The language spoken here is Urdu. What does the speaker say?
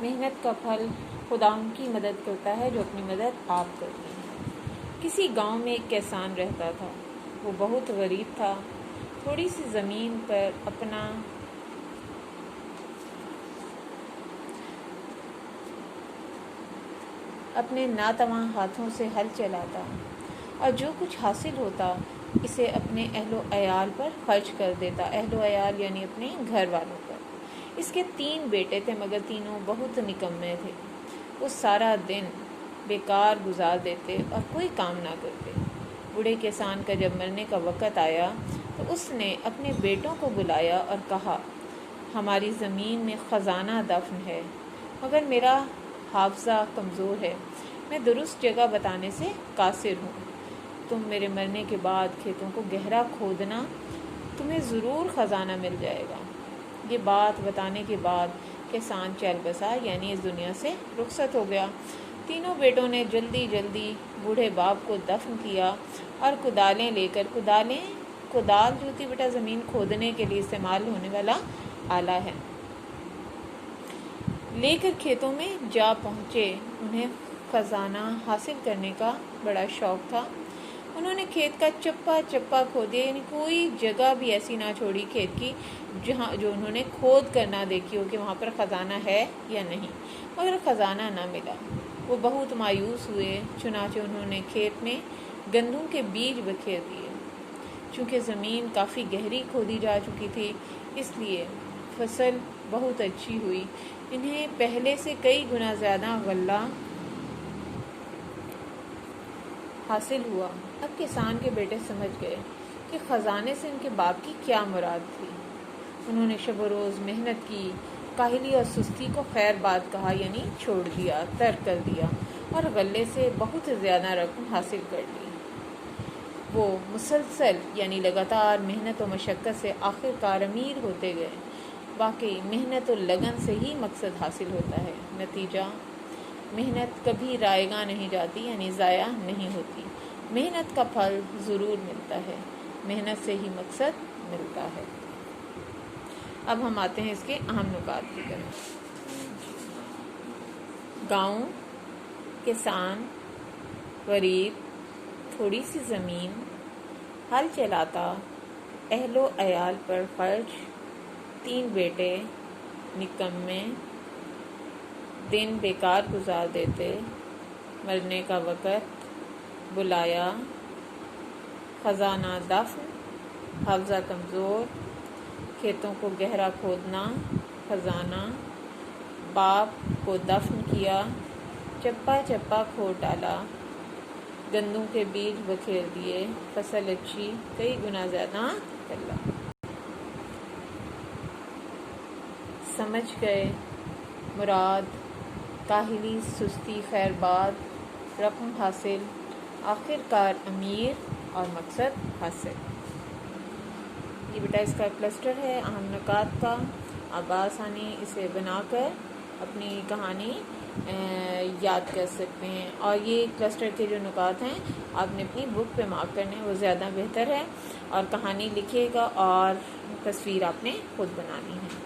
محنت کا پھل خدا ان کی مدد کرتا ہے جو اپنی مدد آپ کرتے ہیں۔ کسی گاؤں میں ایک کسان رہتا تھا۔ وہ بہت غریب تھا۔ تھوڑی سی زمین پر اپنے ناتواں ہاتھوں سے ہل چلاتا اور جو کچھ حاصل ہوتا اسے اپنے اہل و عیال پر خرچ کر دیتا۔ اہل و عیال یعنی اپنے گھر والوں پر۔ اس کے 3 بیٹے تھے مگر تینوں بہت نکمے تھے۔ وہ سارا دن بیکار گزار دیتے اور کوئی کام نہ کرتے۔ بوڑھے کسان کا جب مرنے کا وقت آیا تو اس نے اپنے بیٹوں کو بلایا اور کہا، ہماری زمین میں خزانہ دفن ہے مگر میرا حافظہ کمزور ہے، میں درست جگہ بتانے سے قاصر ہوں۔ تم میرے مرنے کے بعد کھیتوں کو گہرا کھودنا، تمہیں ضرور خزانہ مل جائے گا۔ یہ بات بتانے کے بعد کسان چل بسا، یعنی اس دنیا سے رخصت ہو گیا۔ تینوں بیٹوں نے جلدی جلدی بوڑھے باپ کو دفن کیا اور کدالیں لے کر کدال جو ہوتی بیٹا زمین کھودنے کے لیے استعمال ہونے والا آلہ ہے، لے کر کھیتوں میں جا پہنچے۔ انہیں خزانہ حاصل کرنے کا بڑا شوق تھا۔ انہوں نے کھیت کا چپا چپا کھودیا، یعنی کوئی جگہ بھی ایسی نہ چھوڑی کھیت کی جو انہوں نے کھود کر نہ دیکھی ہو کہ وہاں پر خزانہ ہے یا نہیں، مگر خزانہ نہ ملا۔ وہ بہت مایوس ہوئے، چنانچہ انہوں نے کھیت میں گندم کے بیج بکھیر دیے۔ چونکہ زمین کافی گہری کھودی جا چکی تھی اس لیے فصل بہت اچھی ہوئی۔ انہیں پہلے سے کئی گنا زیادہ غلہ حاصل ہوا۔ اب کسان کے بیٹے سمجھ گئے کہ خزانے سے ان کے باپ کی کیا مراد تھی۔ انہوں نے شب و روز محنت کی، کاہلی اور سستی کو خیر بات کہا، یعنی چھوڑ دیا، ترک کر دیا اور غلے سے بہت زیادہ رقم حاصل کر لی۔ وہ مسلسل یعنی لگاتار محنت و مشقت سے آخر کار امیر ہوتے گئے۔ واقعی محنت و لگن سے ہی مقصد حاصل ہوتا ہے۔ نتیجہ، محنت کبھی رائے گاں نہیں جاتی، یعنی ضائع نہیں ہوتی۔ محنت کا پھل ضرور ملتا ہے، محنت سے ہی مقصد ملتا ہے۔ اب ہم آتے ہیں اس کے اہم نکات کی طرف۔ گاؤں، کسان، غریب، تھوڑی سی زمین، ہل چلاتا، اہل و عیال پر خرچ، 3 بیٹے، نکمے، دن بیکار گزار دیتے، مرنے کا وقت، بلایا، خزانہ دفن، حافظہ کمزور، کھیتوں کو گہرا کھودنا، خزانہ، باپ کو دفن کیا، چپا چپا کھود ڈالا، گندم کے بیج بکھیر دیے، فصل اچھی، کئی گنا زیادہ غلہ۔ سمجھ گئے مراد، کاہلی، سستی، خیر بات، رقم حاصل، آخر کار امیر اور مقصد حاصل۔ یہ بیٹا اس کا کلسٹر ہے اہم نکات کا۔ آپ آسانی اسے بنا کر اپنی کہانی یاد کر سکتے ہیں، اور یہ کلسٹر کے جو نکات ہیں آپ نے اپنی بک پہ مارک کرنے ہیں، وہ زیادہ بہتر ہے، اور کہانی لکھیے گا اور تصویر آپ نے خود بنانی ہے۔